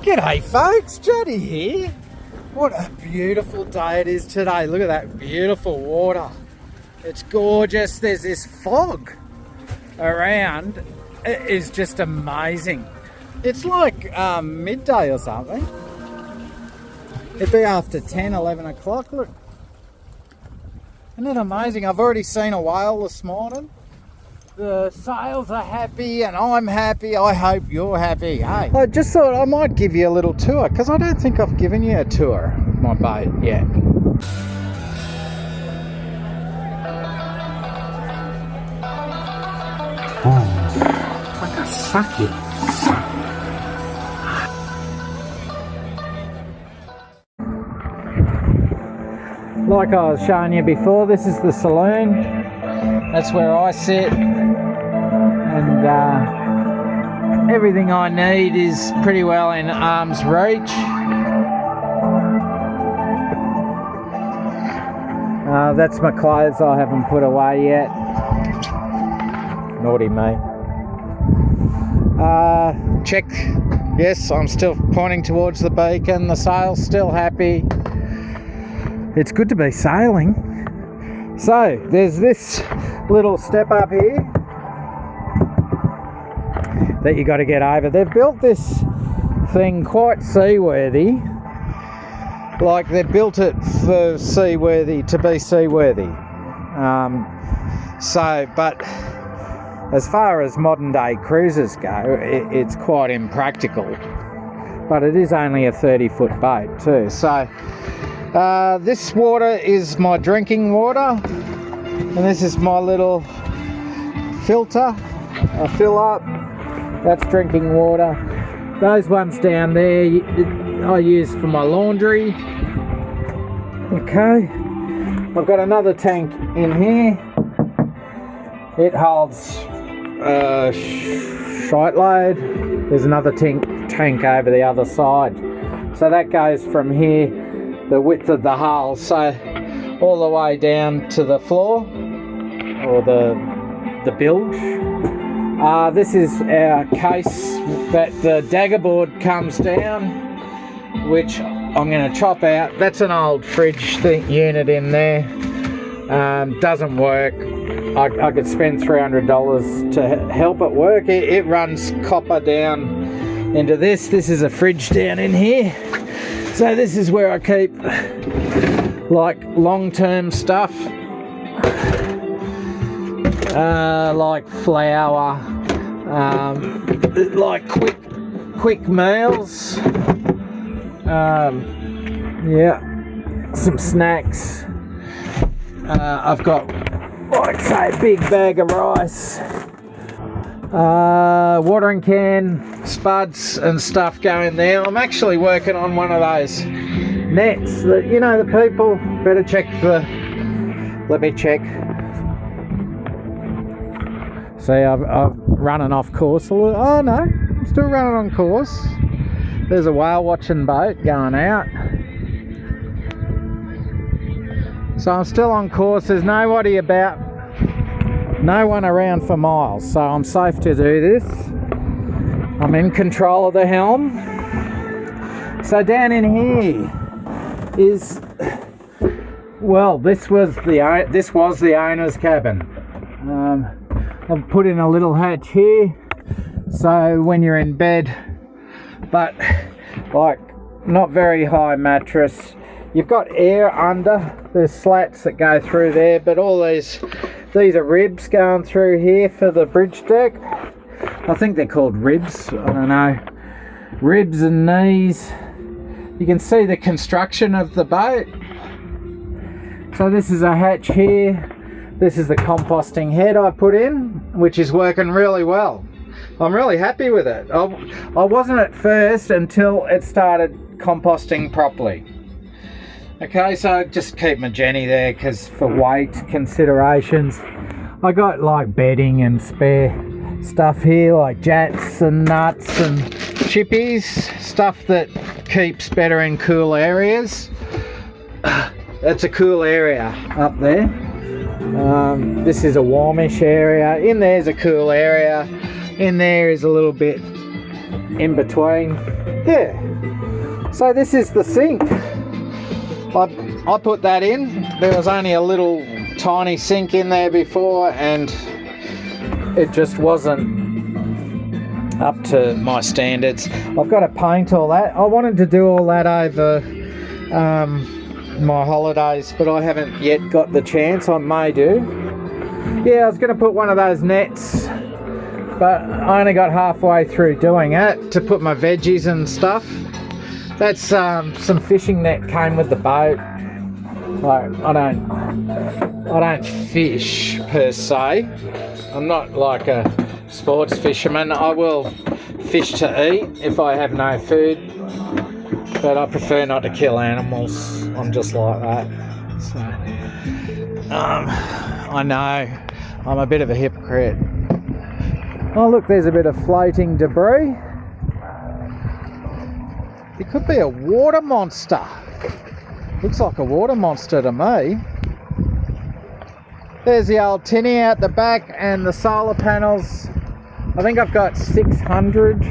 G'day folks, Juddy here. What a beautiful day it is today. Look at that beautiful water. It's gorgeous. There's this fog around. It is just amazing. It's like midday or something. It'd be after 10, 11 o'clock. Look. Isn't it amazing? I've already seen a whale this morning. The sails are happy and I'm happy. I hope you're happy. Hey, I just thought I might give you a little tour because I don't think I've given you a tour of my boat yet. Oh, like a sucky. Like I was showing you before, this is the saloon. That's where I sit. And everything I need is pretty well in arm's reach. That's my clothes I haven't put away yet. Naughty me. Check. Yes, I'm still pointing towards the beacon. The sail's still happy. It's good to be sailing. So there's this little step up here that you got to get over. They've built this thing quite seaworthy. Like they've built it for seaworthy to be seaworthy. But as far as modern day cruises go, it's quite impractical. But it is only a 30-foot boat too. So this water is my drinking water. And this is my little filter. I fill up. That's drinking water. Those ones down there I use for my laundry. Okay. I've got another tank in here. It holds shite load. There's another tank over the other side. So that goes from here, the width of the hull, so all the way down to the floor or the bilge. This is our case that the dagger board comes down, which I'm going to chop out. That's an old fridge unit in there. Doesn't work. I could spend $300 to help it work. It runs copper down into this. This is a fridge down in here. So this is where I keep like long-term stuff, like flour, like quick meals, yeah, some snacks. I've got, like say, a big bag of rice, watering can, spuds and stuff going there. I'm actually working on one of those nets that, you know, the people better check the, let me check. See, I'm running off course a little. Oh no, I'm still running on course. There's a whale watching boat going out. So I'm still on course. There's nobody about, no one around for miles, so I'm safe to do this. I'm in control of the helm. So down in here is, well, this was the owner's cabin. I've put in a little hatch here, so when you're in bed, but like not very high mattress. You've got air under. There's slats that go through there, but all these are ribs going through here for the bridge deck. I think they're called ribs. I don't know. Ribs and knees. You can see the construction of the boat. So this is a hatch here. This is the composting head I put in, which is working really well. I'm really happy with it. I wasn't at first until it started composting properly. Okay, so just keep my Jenny there because for weight considerations. I got like bedding and spare stuff here, like jats and nuts and chippies, stuff that keeps better in cool areas. That's a cool area up there. This is a warmish area. In there's a cool area. In there is a little bit in between. Yeah. So this is the sink. I put that in. There was only a little tiny sink in there before, and it just wasn't up to my standards. I've got to paint all that. I wanted to do all that over my holidays, but I haven't yet got the chance. I may do. Yeah, I was going to put one of those nets, but I only got halfway through doing it to put my veggies and stuff. That's some fishing net came with the boat. Like, I don't fish per se. I'm not like a sports fisherman. I will fish to eat if I have no food, but I prefer not to kill animals. I'm just like that. So I know I'm a bit of a hypocrite. Oh look, there's a bit of floating debris. It could be a water monster. Looks like a water monster to me. There's the old tinny out the back and the solar panels. I think I've got 600,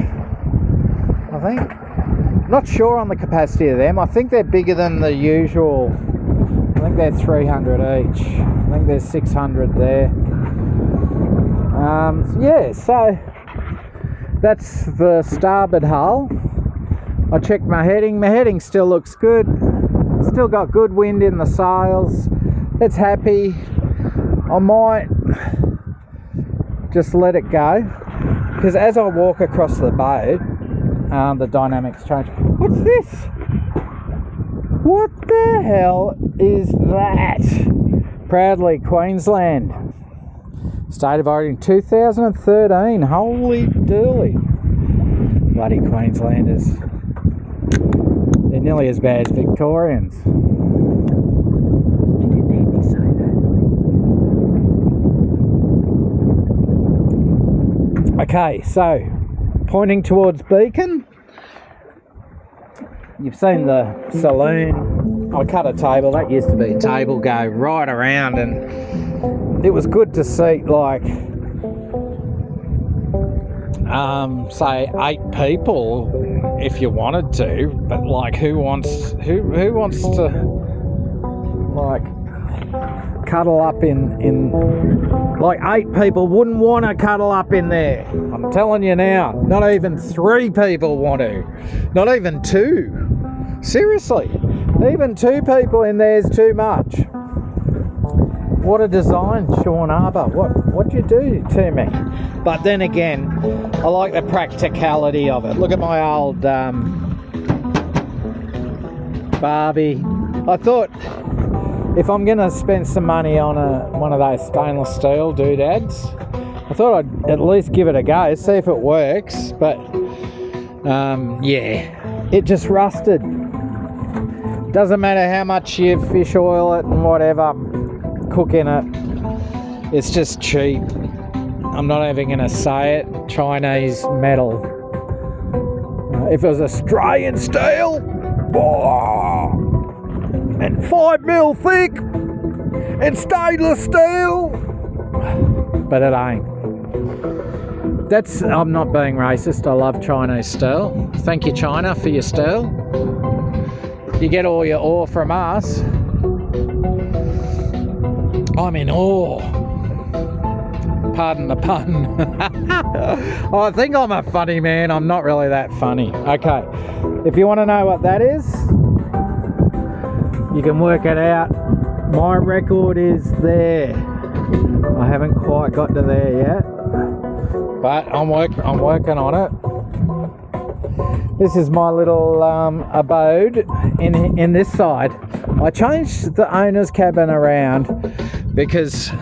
I think. Not sure on the capacity of them. I think they're bigger than the usual. I think they're 300 each. I think there's 600 there. Yeah, so that's the starboard hull. I checked my heading. My heading still looks good. Still got good wind in the sails. It's happy. I might just let it go, because as I walk across the boat, the dynamics change. What's this? What the hell is that? Proudly Queensland. State of Origin 2013. Holy dooly. Bloody Queenslanders. They're nearly as bad as Victorians. You didn't need me say that. Okay, so pointing towards Beacon. You've seen the saloon. I cut a table. That used to be a table, go right around, and it was good to seat like say 8 people if you wanted to, but like who wants to like cuddle up in like 8 people wouldn't want to cuddle up in there. I'm telling you now, not even 3 people want to, not even 2. Seriously, even 2 people in there is too much. What a design, Sean Arbor. What'd you do to me? But then again, I like the practicality of it. Look at my old Barbie. I thought if I'm going to spend some money on one of those stainless steel doodads, I thought I'd at least give it a go, see if it works. But yeah, it just rusted. Doesn't matter how much you fish oil it and whatever, cook in it, it's just cheap. I'm not even going to say it. Chinese metal. If it was Australian steel, oh, and 5mm thick, and stainless steel, but it ain't. I'm not being racist. I love Chinese steel. Thank you, China, for your steel. You get all your ore from us. I'm in awe. Pardon the pun. I think I'm a funny man. I'm not really that funny. Okay, if you want to know what that is, you can work it out. My record is there. I haven't quite got to there yet, but I'm working on it. This is my little abode in this side. I changed the owner's cabin around because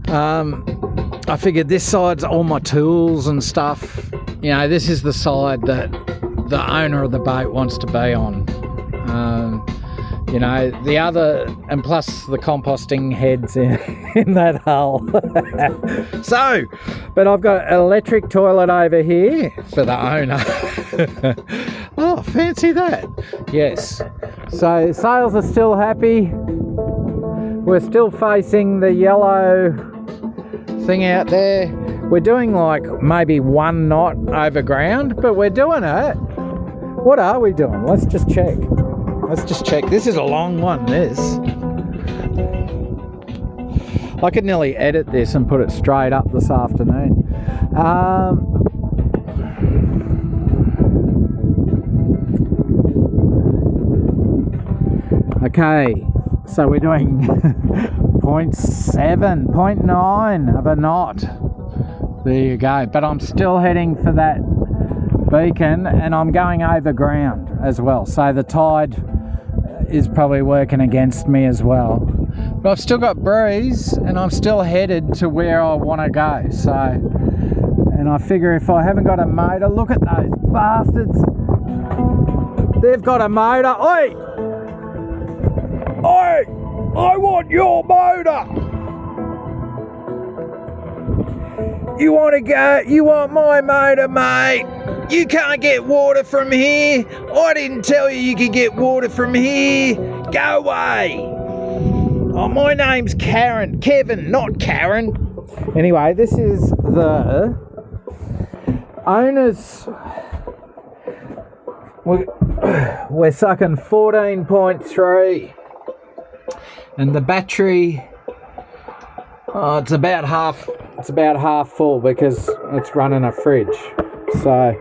I figured this side's all my tools and stuff. You know, this is the side that the owner of the boat wants to be on. You know, the other, and plus the composting heads in that hull. So, but I've got an electric toilet over here for the owner. Oh, fancy that. Yes. So sails are still happy. We're still facing the yellow thing out there. We're doing like maybe 1 knot over ground, but we're doing it. What are we doing? Let's just check. Let's just check. This is a long one, this. I could nearly edit this and put it straight up this afternoon. Okay, so we're doing 0.7, 0.9 of a knot. There you go. But I'm still heading for that beacon, and I'm going over ground as well. So the tide is probably working against me as well. But I've still got breeze, and I'm still headed to where I want to go. So, and I figure if I haven't got a motor, look at those bastards. They've got a motor. Oi! Oi! I want your motor! You want to go? You want my motor, mate? You can't get water from here. I didn't tell you you could get water from here. Go away. Oh, my name's Kevin, not Karen. Anyway, this is the owner's. We're sucking 14.3, and the battery. Oh, it's about half. It's about half full because it's running a fridge. So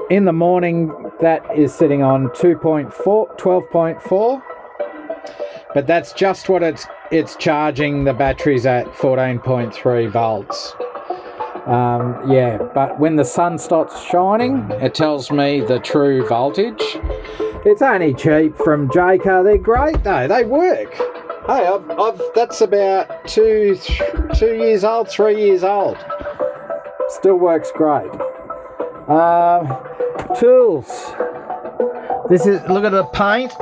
in the morning that is sitting on 12.4, but that's just what it's charging the batteries at, 14.3 volts. Yeah, but when the sun starts shining, it tells me the true voltage. It's only cheap from Jayco. They're great though. They work. Hey, that's about 2 years old, 3 years old. Still works great. Tools. This is, look at the paint.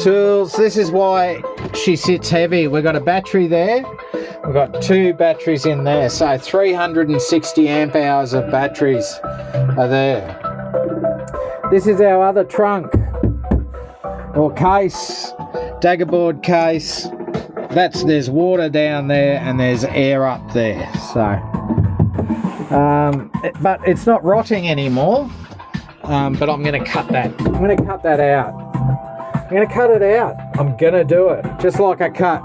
Tools. This is why she sits heavy. We've got a battery there. We've got 2 batteries in there. So 360 amp hours of batteries are there. This is our other trunk or case. Daggerboard case. There's water down there and there's air up there. So, but it's not rotting anymore. But I'm going to cut that. I'm going to cut that out. I'm going to cut it out. I'm going to do it. Just like I cut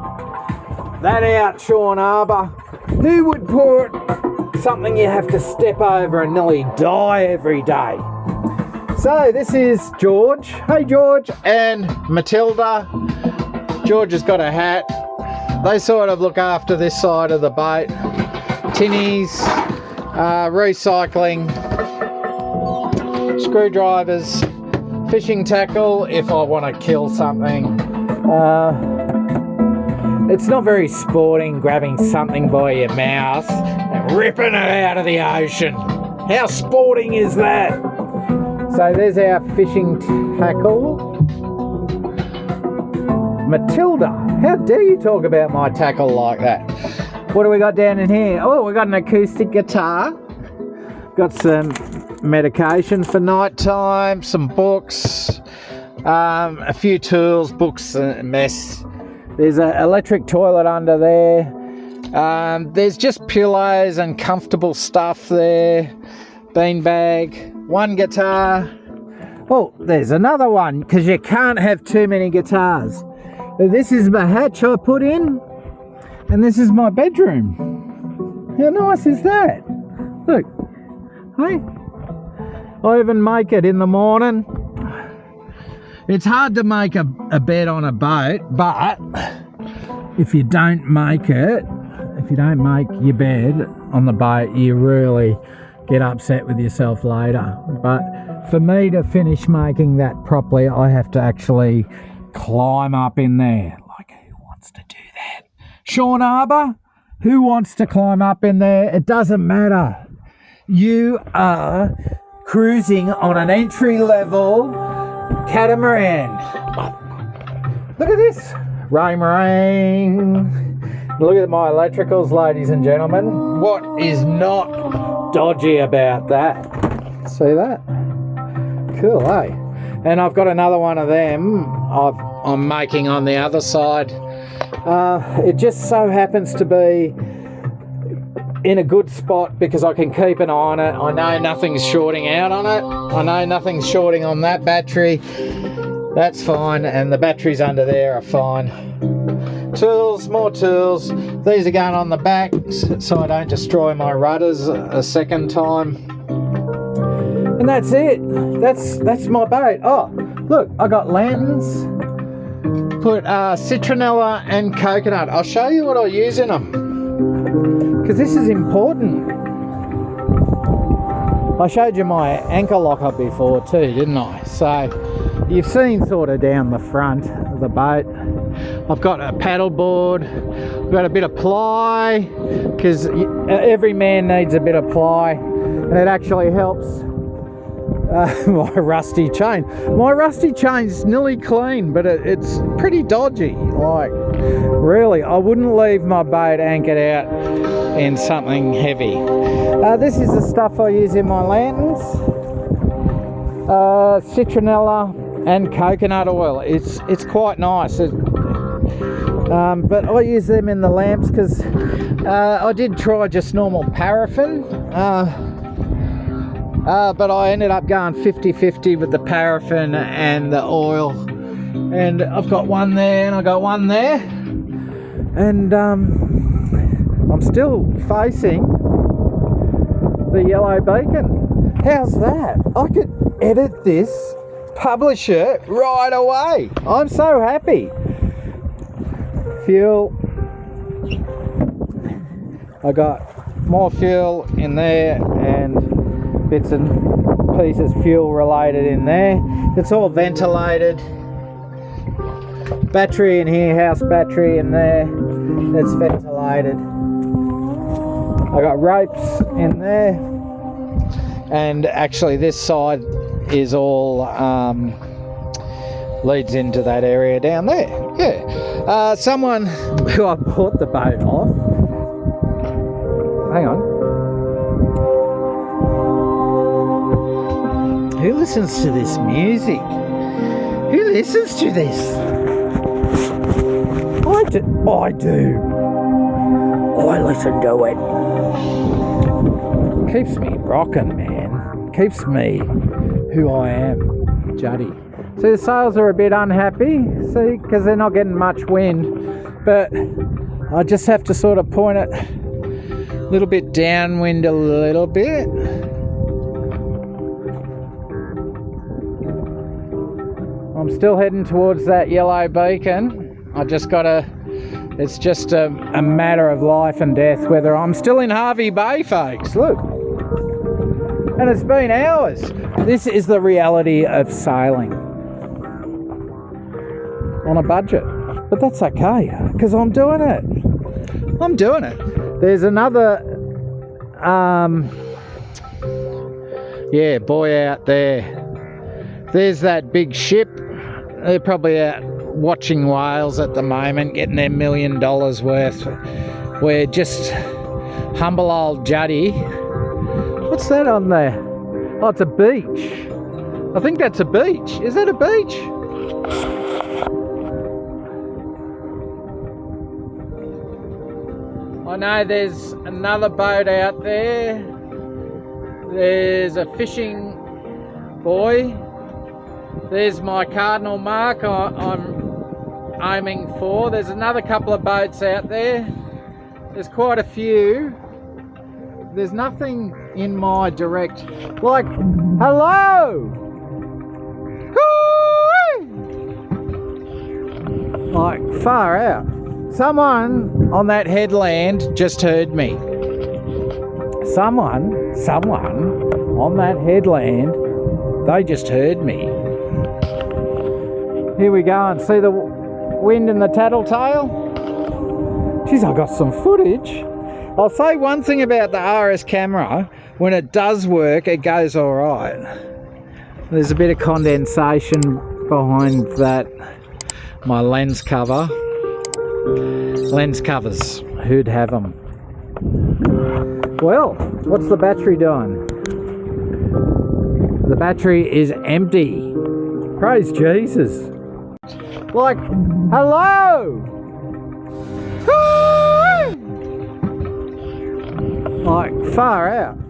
that out, Sean Arbor. Who would put something you have to step over and nearly die every day? So this is George. Hey George, and Matilda. George has got a hat. They sort of look after this side of the boat. Tinnies, recycling, screwdrivers, fishing tackle if I want to kill something. It's not very sporting grabbing something by your mouth and ripping it out of the ocean. How sporting is that? So there's our fishing tackle. Matilda, how dare you talk about my tackle like that? What do we got down in here? Oh, we got an acoustic guitar. Got some medication for night time, some books, a few tools, books, a mess. There's an electric toilet under there. There's just pillows and comfortable stuff there. Beanbag, 1 guitar. Oh, there's another one, because you can't have too many guitars. This is the hatch I put in, and this is my bedroom. How nice is that? Look, hey, I even make it in the morning. It's hard to make a bed on a boat, but if you don't make it, if you don't make your bed on the boat, you really get upset with yourself later. But for me to finish making that properly, I have to actually climb up in there. Like, who wants to do that? Sean Arbor, who wants to climb up in there? It doesn't matter. You are cruising on an entry-level catamaran. Look at this. Rain. Look at my electricals, ladies and gentlemen. What is not dodgy about that? See that? Cool, eh? And I've got another one of them I'm making on the other side. It just so happens to be in a good spot because I can keep an eye on it. I know nothing's shorting out on it. I know nothing's shorting on that battery. That's fine, and the batteries under there are fine. Tools, more tools. These are going on the back so I don't destroy my rudders a second time. And that's it. That's my boat. Oh, look, I got lanterns. Put citronella and coconut. I'll show you what I use in them, because this is important. I showed you my anchor locker before too, didn't I? So you've seen sort of down the front of the boat. I've got a paddle board, I've got a bit of ply, because every man needs a bit of ply, and it actually helps. My rusty chain. My rusty chain's nearly clean, but it's pretty dodgy. Like, really, I wouldn't leave my boat anchored out in something heavy. This is the stuff I use in my lanterns. Citronella and coconut oil. It's quite nice. But I use them in the lamps because I did try just normal paraffin. But I ended up going 50-50 with the paraffin and the oil, and I've got one there and I got one there, and I'm still facing the yellow bacon. How's that? I could edit this, publish it right away. I'm so happy. Fuel. I got more fuel in there and bits and pieces fuel related in there. It's all ventilated. Battery in here, house battery in there, it's ventilated. I got ropes in there, and actually this side is all leads into that area down there. Yeah. Someone who I bought the boat off, hang on. Who listens to this music? Who listens to this? I do. I listen to it. Keeps me rocking, man. Keeps me who I am, Juddy. See, the sails are a bit unhappy, see, because they're not getting much wind. But I just have to sort of point it a little bit downwind a little bit. I'm still heading towards that yellow beacon. I just gotta, it's just a matter of life and death whether I'm still in Hervey Bay, folks. Look. And it's been hours. This is the reality of sailing on a budget. But that's okay, because I'm doing it. I'm doing it. There's another, yeah, boy out there. There's that big ship. They're probably out watching whales at the moment, getting their $1 million worth. We're just humble old Juddy. What's that on there? Oh, it's a beach. I think that's a beach. Is that a beach? I know there's another boat out there. There's a fishing buoy. There's my cardinal mark I'm aiming for. There's another couple of boats out there. There's quite a few. There's nothing in my direct, like, hello! Like, far out. Someone on that headland just heard me. Someone on that headland, they just heard me. Here we go, and see the wind and the tattletale? Jeez, I got some footage. I'll say one thing about the RS camera, when it does work, it goes all right. There's a bit of condensation behind that, my lens cover. Lens covers, who'd have them? Well, what's the battery doing? The battery is empty. Praise Jesus. Like, hello! Like, far out.